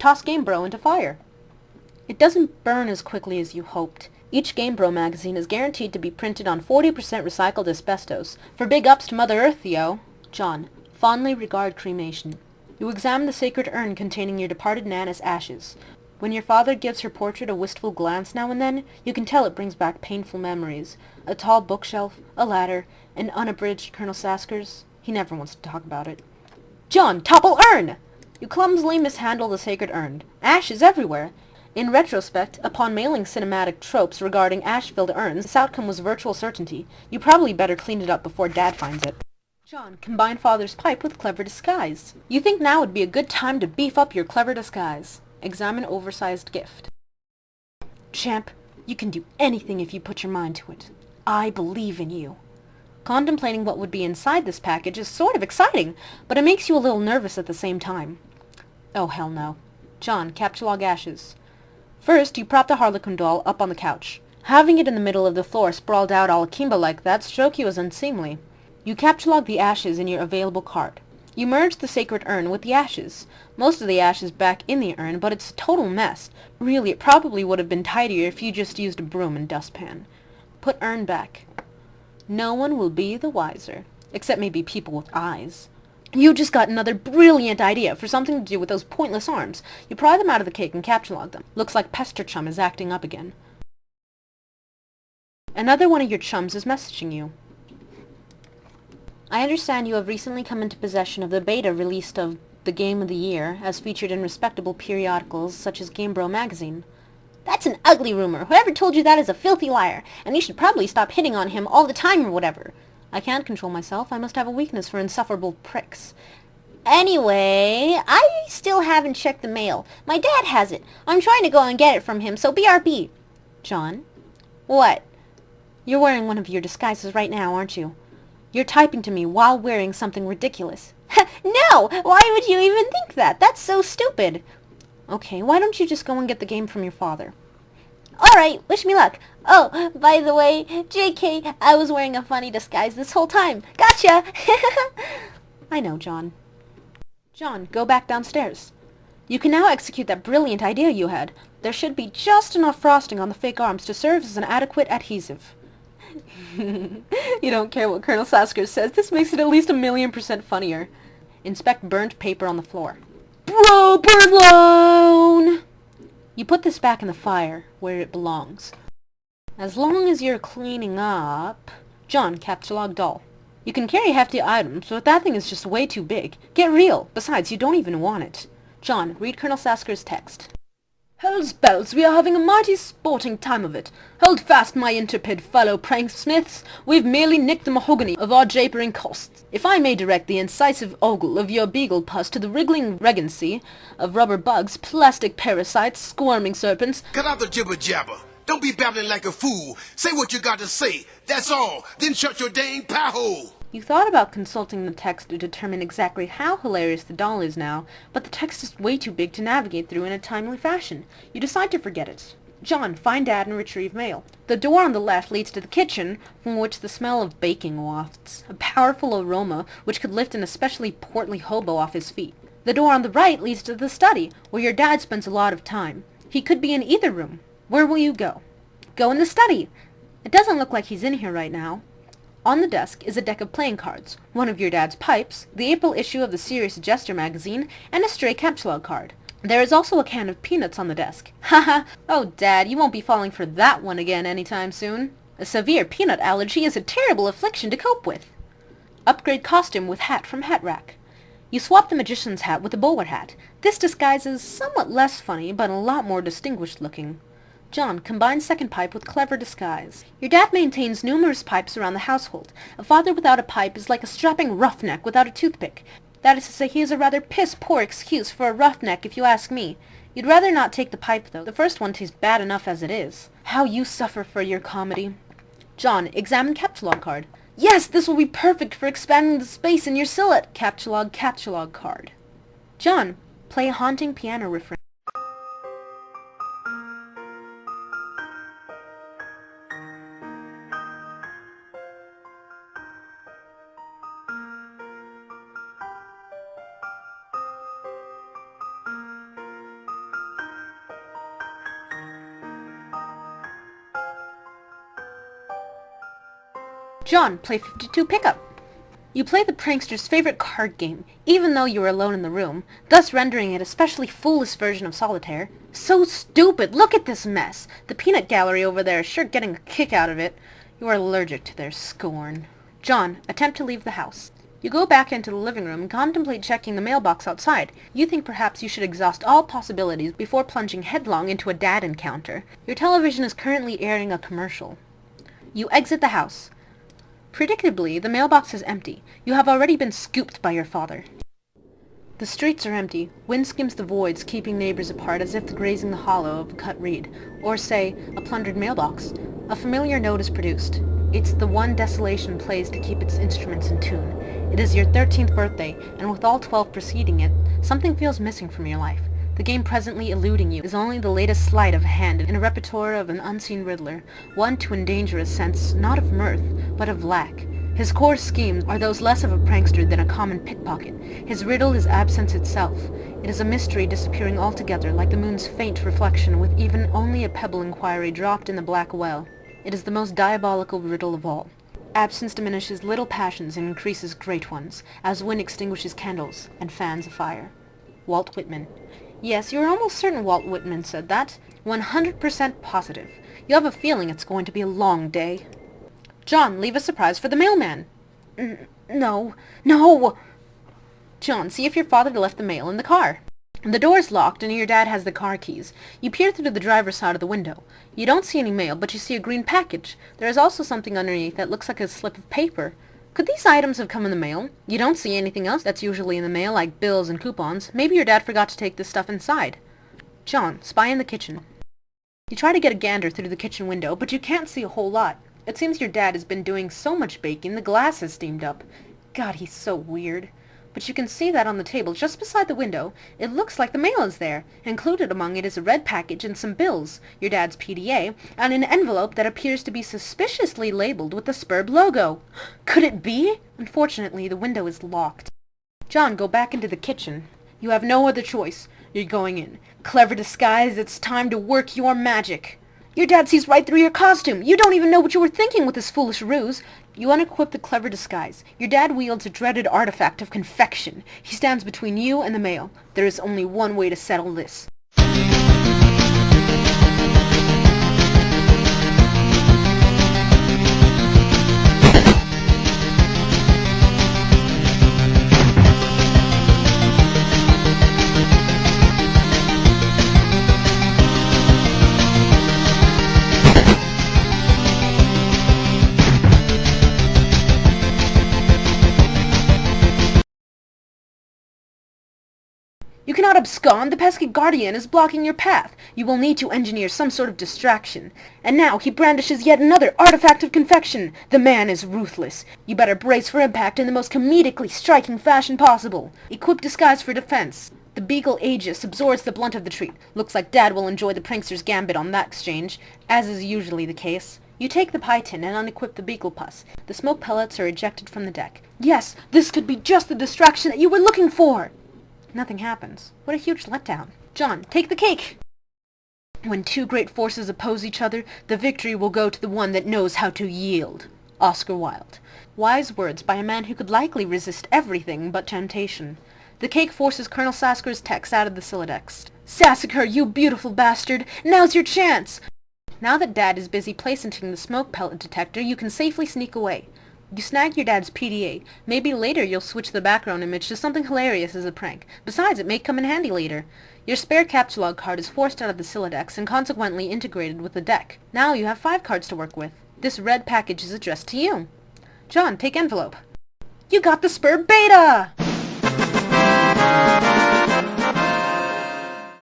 Toss Game Bro into fire. It doesn't burn as quickly as you hoped. Each Game Bro magazine is guaranteed to be printed on 40% recycled asbestos. For big ups to Mother Earth, yo! John, fondly regard cremation. You examine the sacred urn containing your departed Nana's ashes. When your father gives her portrait a wistful glance now and then, you can tell it brings back painful memories. A tall bookshelf, a ladder, an unabridged Colonel Saskers. He never wants to talk about it. John, topple urn! You clumsily mishandle the sacred urn. Ashes everywhere. In retrospect, upon mailing cinematic tropes regarding ash-filled urns, this outcome was virtual certainty. You probably better clean it up before Dad finds it. John, combine father's pipe with clever disguise. You think now would be a good time to beef up your clever disguise. Examine oversized gift. Champ, you can do anything if you put your mind to it. I believe in you. Contemplating what would be inside this package is sort of exciting, but it makes you a little nervous at the same time. Oh, hell no. John, capture log ashes. First, you prop the Harlequin doll up on the couch. Having it in the middle of the floor sprawled out all akimbo like that struck you as unseemly. You capture-log the ashes in your available card. You merge the sacred urn with the ashes. Most of the ashes back in the urn, but it's a total mess. Really, it probably would have been tidier if you just used a broom and dustpan. Put urn back. No one will be the wiser, except maybe people with eyes. You just got another brilliant idea for something to do with those pointless arms. You pry them out of the cake and capture-log them. Looks like Pester Chum is acting up again. Another one of your chums is messaging you. I understand you have recently come into possession of the beta released of the Game of the Year, as featured in respectable periodicals such as Game Bro magazine. That's an ugly rumor. Whoever told you that is a filthy liar, and you should probably stop hitting on him all the time or whatever. I can't control myself. I must have a weakness for insufferable pricks. Anyway, I still haven't checked the mail. My dad has it. I'm trying to go and get it from him, so BRB. John? What? You're wearing one of your disguises right now, aren't you? You're typing to me while wearing something ridiculous. No! Why would you even think that? That's so stupid. Okay, why don't you just go and get the game from your father? Alright, wish me luck. Oh, by the way, JK, I was wearing a funny disguise this whole time. Gotcha! I know, John. John, go back downstairs. You can now execute that brilliant idea you had. There should be just enough frosting on the fake arms to serve as an adequate adhesive. You don't care what Colonel Sasker says. This makes it at least 1,000,000% funnier. Inspect burnt paper on the floor. Bro, burn loan! You put this back in the fire, where it belongs. As long as you're cleaning up... John, capture log doll. You can carry hefty items, but that thing is just way too big. Get real. Besides, you don't even want it. John, read Colonel Sasker's text. Hell's bells, we are having a mighty sporting time of it. Hold fast, my intrepid fellow pranksmiths. We've merely nicked the mahogany of our japering costs. If I may direct the incisive ogle of your beagle pus to the wriggling regency of rubber bugs, plastic parasites, squirming serpents... Cut out the jibber-jabber. Don't be babbling like a fool. Say what you got to say. That's all. Then shut your dang pie hole. You thought about consulting the text to determine exactly how hilarious the doll is now, but the text is way too big to navigate through in a timely fashion. You decide to forget it. John, find Dad and retrieve mail. The door on the left leads to the kitchen, from which the smell of baking wafts, a powerful aroma which could lift an especially portly hobo off his feet. The door on the right leads to the study, where your dad spends a lot of time. He could be in either room. Where will you go? Go in the study. It doesn't look like he's in here right now. On the desk is a deck of playing cards, one of your dad's pipes, the April issue of the Serious Jester magazine, and a stray capsule card. There is also a can of peanuts on the desk. Haha! Oh, Dad, you won't be falling for that one again anytime soon. A severe peanut allergy is a terrible affliction to cope with. Upgrade costume with hat from Hat Rack. You swap the magician's hat with the bowler hat. This disguise is somewhat less funny, but a lot more distinguished looking. John, combine second pipe with clever disguise. Your dad maintains numerous pipes around the household. A father without a pipe is like a strapping roughneck without a toothpick. That is to say, he is a rather piss-poor excuse for a roughneck, if you ask me. You'd rather not take the pipe, though. The first one tastes bad enough as it is. How you suffer for your comedy. John, examine capsulog card. Yes, this will be perfect for expanding the space in your silhouette. Capsulog card. John, play a haunting piano refrain. John, play 52 pickup. You play the prankster's favorite card game, even though you are alone in the room, thus rendering it a especially foolish version of solitaire. So stupid! Look at this mess! The peanut gallery over there is sure getting a kick out of it. You are allergic to their scorn. John, attempt to leave the house. You go back into the living room and contemplate checking the mailbox outside. You think perhaps you should exhaust all possibilities before plunging headlong into a dad encounter. Your television is currently airing a commercial. You exit the house. Predictably, the mailbox is empty. You have already been scooped by your father. The streets are empty. Wind skims the voids, keeping neighbors apart as if grazing the hollow of a cut reed, or, say, a plundered mailbox. A familiar note is produced. It's the one Desolation plays to keep its instruments in tune. It is your 13th birthday, and with all 12 preceding it, something feels missing from your life. The game presently eluding you is only the latest sleight of hand in a repertoire of an unseen riddler, one to endanger a sense not of mirth, but of lack. His core schemes are those less of a prankster than a common pickpocket. His riddle is absence itself. It is a mystery disappearing altogether, like the moon's faint reflection with even only a pebble inquiry dropped in the black well. It is the most diabolical riddle of all. Absence diminishes little passions and increases great ones, as wind extinguishes candles and fans a fire. Walt Whitman. Yes, you are almost certain Walt Whitman said that. 100% positive. You have a feeling it's going to be a long day. John, leave a surprise for the mailman. No. John, see if your father left the mail in the car. The door's locked and your dad has the car keys. You peer through the driver's side of the window. You don't see any mail, but you see a green package. There is also something underneath that looks like a slip of paper. Could these items have come in the mail? You don't see anything else that's usually in the mail, like bills and coupons. Maybe your dad forgot to take this stuff inside. John, spy in the kitchen. You try to get a gander through the kitchen window, but you can't see a whole lot. It seems your dad has been doing so much baking, the glass has steamed up. God, he's so weird. But you can see that on the table just beside the window, it looks like the mail is there. Included among it is a red package and some bills, your dad's PDA, and an envelope that appears to be suspiciously labeled with the Spurb logo. Could it be? Unfortunately, the window is locked. John, go back into the kitchen. You have no other choice. You're going in. Clever disguise, it's time to work your magic. Your dad sees right through your costume. You don't even know what you were thinking with this foolish ruse. You unequip the clever disguise. Your dad wields a dreaded artifact of confection. He stands between you and the mail. There is only one way to settle this. You cannot abscond. The pesky guardian is blocking your path. You will need to engineer some sort of distraction. And now he brandishes yet another artifact of confection. The man is ruthless. You better brace for impact in the most comedically striking fashion possible. Equip disguise for defense. The beagle Aegis absorbs the blunt of the treat. Looks like Dad will enjoy the prankster's gambit on that exchange, as is usually the case. You take the pie tin and unequip the beagle puss. The smoke pellets are ejected from the deck. Yes, this could be just the distraction that you were looking for! Nothing happens. What a huge letdown. John, take the cake! When two great forces oppose each other, the victory will go to the one that knows how to yield. Oscar Wilde. Wise words by a man who could likely resist everything but temptation. The cake forces Colonel Sasker's text out of the Silodex. Sassacre, you beautiful bastard! Now's your chance! Now that Dad is busy placing the smoke pellet detector, you can safely sneak away. You snag your dad's PDA. Maybe later you'll switch the background image to something hilarious as a prank. Besides, it may come in handy later. Your spare capture log card is forced out of the Silodex and consequently integrated with the deck. Now you have 5 cards to work with. This red package is addressed to you. John, take envelope. You got the Spurb Beta!